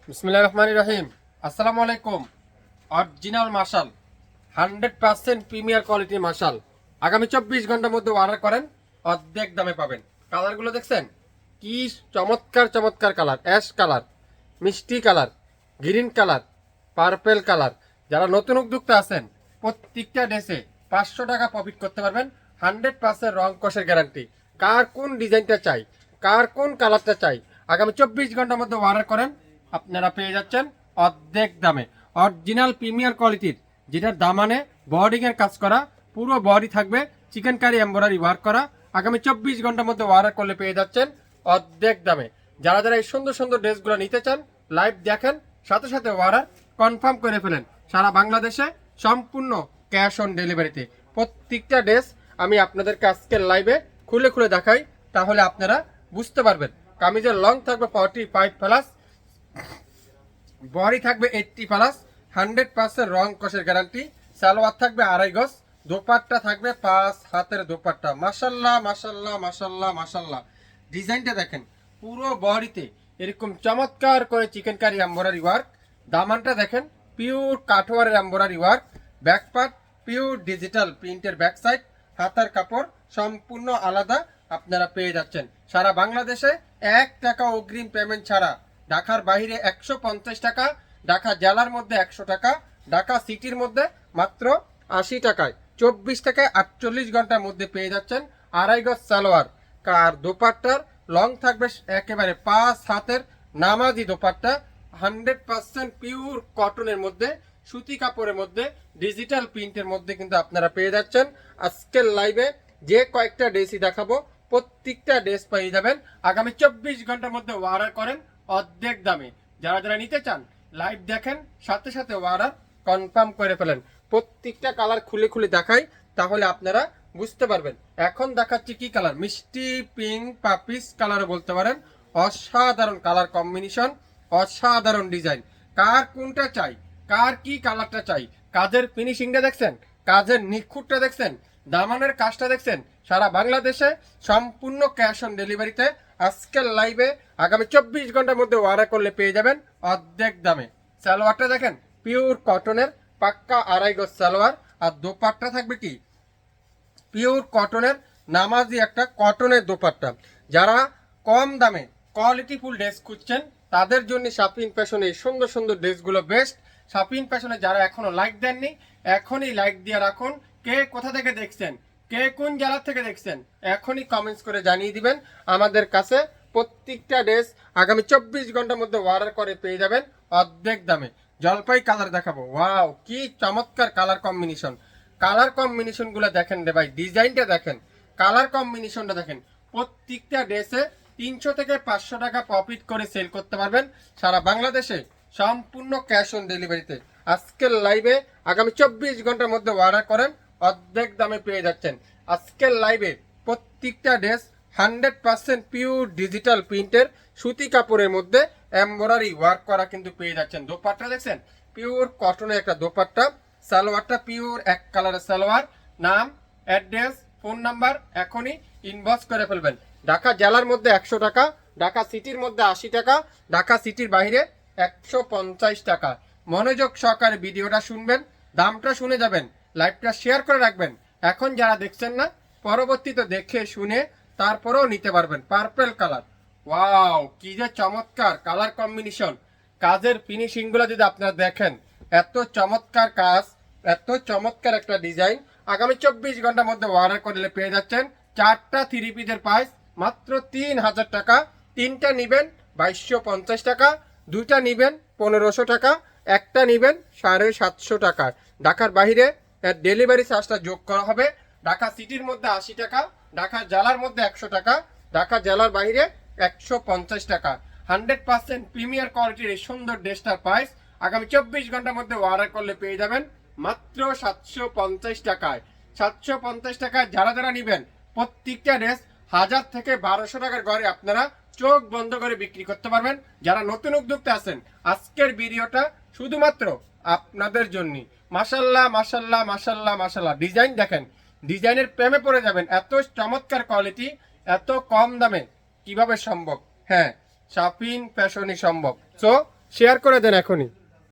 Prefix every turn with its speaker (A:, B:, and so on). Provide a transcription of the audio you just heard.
A: বিসমিল্লাহির রহমানির রহিম। আসসালামু আলাইকুম। অরিজিনাল মাশাল 100% প্রিমিয়ার কোয়ালিটির মাশাল আগামী 24 ঘন্টার মধ্যে অর্ডার করেন, অর্ধেক দামে পাবেন। কালারগুলো দেখছেন কি চমৎকার চমৎকার কালার, অ্যাশ কালার, মিষ্টি colour, green colour, purple colour. যারা নতুন উদ্যোক্তা আছেন প্রত্যেকটা ড্রেসে 500 টাকা প্রফিট করতে পারবেন। 100% রং কষের গ্যারান্টি। কার কোন ডিজাইনটা চাই, কার কোন কালারটা চাই, আগামী 24 ঘন্টার মধ্যে অর্ডার করেন, আপনারা পেয়ে যাচ্ছেন অর্ধেক দামে। অরিজিনাল প্রিমিয়ার কোয়ালিটির, যেটার দামানে বডিং এর কাজ করা, পুরো বডি থাকবে চিকেন কারি এমব্রয়ডারি ওয়ার্ক করা। আগামী 24 ঘন্টার মধ্যে অর্ডার করলে পেয়ে যাচ্ছেন অর্ধেক দামে। যারা যারা এই সুন্দর সুন্দর ড্রেসগুলো নিতে চান, লাইভ দেখেন, সাথে সাথে অর্ডার কনফার্ম করে ফেলেন। সারা বাংলাদেশে সম্পূর্ণ ক্যাশ অন ডেলিভারিতে প্রত্যেকটা ড্রেস আমি আপনাদেরকে আজকের লাইভে খুলে খুলে দেখাই, তাহলে আপনারা বুঝতে পারবেন। কামিজের লং থাকবে 45 প্লাস, বডি থাকবে 80 প্লাস, 100% রং কষের গ্যারান্টি। সালোয়ার থাকবে 2.5 গজ, দোপাট্টা থাকবে 5 হাতের দোপাট্টা। মাশাল্লাহ মাশাল্লাহ মাশাল্লাহ মাশাল্লাহ। ডিজাইনটা দেখেন, পুরো বডিতে এরকম চমৎকার করে চিকেন কারি এমব্রয়ডারি ওয়ার্ক। দামানটা দেখেন, পিওর কাঠওয়ারের embroidery work. Back part pure digital প্রিন্টের ব্যাক সাইড। হাতার কাপড় সম্পূর্ণ আলাদা আপনারা পেয়ে যাচ্ছেন। সারা বাংলাদেশে 1 টাকা অগ্রিম পেমেন্ট ছাড়া, ঢাকার বাইরে 150 টাকা, ঢাকা জেলার মধ্যে 100 টাকা, ঢাকা সিটির মধ্যে মাত্র 80 টাকায় 24 থেকে 48 ঘন্টার মধ্যে পেয়ে যাচ্ছেন 2.5 গজ সালোয়ার। আর দোপাট্টার লং থাকবে একেবারে 5 হাতের নামাজি দোপাট্টা। 100% পিওর কটনের মধ্যে, সুতি কাপড়ের মধ্যে, ডিজিটাল প্রিন্টের মধ্যে কিন্তু আপনারা পেয়ে যাচ্ছেন। আজকের লাইভে যে কয়েকটা ড্রেসই দেখাবো, প্রত্যেকটা ড্রেস পেয়ে যাবেন আগামী 24 ঘন্টার মধ্যে অর্ডার করেন অর্ধেক দামে। যারা যারা নিতে চান লাইভ দেখেন, সাথে সাথে অর্ডার কনফার্ম করে ফেলেন। প্রত্যেকটা কালার খুলে খুলে দেখাই, তাহলে আপনারা বুঝতে পারবেন। এখন দেখাচ্ছি কি কালার, মিষ্টি পিঙ্ক পাপিস কালারও বলতে পারেন। অসাধারণ কালার কম্বিনেশন, অসাধারণ ডিজাইন। কার কোনটা চাই, কার কি কালারটা চাই, কাজের ফিনিশিংটা দেখছেন, কাজের নিখুঁতটা দেখছেন, দামানের কাজটা দেখছেন। সারা বাংলাদেশে সম্পূর্ণ ক্যাশ অন ডেলিভারিতে আজকের লাইভে আগামী 24 ঘন্টার মধ্যে অর্ডার করলে পেয়ে যাবেন অর্ধেক দামে। সালোয়ারটা দেখেন, পিওর কটনের পাক্কা 2.5 গজ সালোয়ার। আর দোপাট্টা থাকবে কি পিওর কটনের নামাজি একটা কটনের দোপাট্টা। যারা কম দামে কোয়ালিটিফুল ড্রেস খুঁজছেন, তাদের জন্য শাপিন ফ্যাশনে এই সুন্দর সুন্দর ড্রেসগুলো বেস্ট। শাপিন ফ্যাশনে যারা এখনো লাইক দেননি, এখনই লাইক দিয়ে রাখুন। কে কোথা থেকে দেখছেন, কে কোন জেলা থেকে দেখছেন, এখনই কমেন্টস করে জানিয়ে দিবেন। আমাদের কাছে প্রত্যেকটা ড্রেস আগামী 24 ঘন্টার মধ্যে অর্ডার করে পেয়ে যাবেন অর্ধেক দামে। জলপাই কালার দেখাবো, ওয়াও কি চমৎকার কালার কম্বিনেশন। কালার কম্বিনেশন গুলো দেখেন রে ভাই, ডিজাইনটা দেখেন, কালার কম্বিনেশনটা দেখেন। প্রত্যেকটা ড্রেসে 300 থেকে 500 টাকা প্রফিট করে সেল করতে পারবেন সারা বাংলাদেশে সম্পূর্ণ ক্যাশ অন ডেলিভারিতে। আজকের লাইভে আগামী 24 ঘন্টার মধ্যে অর্ডার করেন, অর্ধেক দামে পেয়ে যাচ্ছেন। আজকের লাইভে প্রত্যেকটা ড্রেস 100% পিওর ডিজিটাল প্রিন্টের সুতি কাপড়ের মধ্যে এমব্রয়ডারি ওয়ার্ক করা কিন্তু পেয়ে যাচ্ছেন। দোপাট্টা দেখছেন, পিওর কটনের একটা দোপাট্টা। সালোয়ারটা পিওর এক কালারের সালোয়ার। নাম, অ্যাড্রেস, ফোন নাম্বার এখনই ইনবক্স করে ফেলবেন। ঢাকা জেলার মধ্যে 100 টাকা, ঢাকা সিটির মধ্যে 80 টাকা, ঢাকা সিটির বাইরে 150 টাকা। মনোযোগ সহকারে ভিডিওটা শুনবেন, দামটা শুনে যাবেন, লাইভটা শেয়ার করে রাখবেন। এখন যারা দেখছেন না, পরবর্তীতে দেখে শুনে তারপরেও নিতে পারবেন। পার্পেল কালার, ওয়াও কি যে চমৎকার কালার কম্বিনেশন। কাজের ফিনিশিং গুলো যদি আপনারা দেখেন, এত চমৎকার কাজ, এত চমৎকার একটা ডিজাইন। আগামী 24 ঘন্টার মধ্যে অর্ডার করলে পেয়ে যাচ্ছেন 4টা 3 পিসের প্রাইস মাত্র 3000 টাকা। 3টা নিবেন 2250 টাকা, 2টা নিবেন 1500 টাকা, একটা নিবেন 750 টাকা। ঢাকার বাইরে এর ডেলিভারি চার্জটা যোগ করা হবে। ঢাকা সিটির মধ্যে 80 টাকা, ঢাকা জেলার মধ্যে 100 টাকা, ঢাকা জেলার বাইরে 150 টাকা। 100% প্রিমিয়ার কোয়ালিটির এই সুন্দর ড্রেসটার প্রাইস আগামী 24 ঘন্টার মধ্যে অর্ডার করলে পেয়ে যাবেন মাত্র 750 টাকায়। 750 টাকায় যারা যারা নিবেন, প্রত্যেকটা ড্রেস 1000 থেকে 1200 টাকার ঘরে আপনারা চোখ বন্ধ করে বিক্রি করতে পারবেন। যারা নতুন উদ্যোক্তা আছেন, আজকের ভিডিওটা শুধুমাত্র আপনাদের জন্য। মাশাল্লাহ মাশাল্লাহ মাশাল্লাহ মাশাল্লাহ। ডিজাইন দেখেন, ডিজাইনের প্রেমে পড়ে যাবেন। এত চমৎকার কোয়ালিটি, এত কম দামে কিভাবে সম্ভব? হ্যাঁ, শাপিন ফ্যাশনই সম্ভব। সো শেয়ার করে দেন এখনই।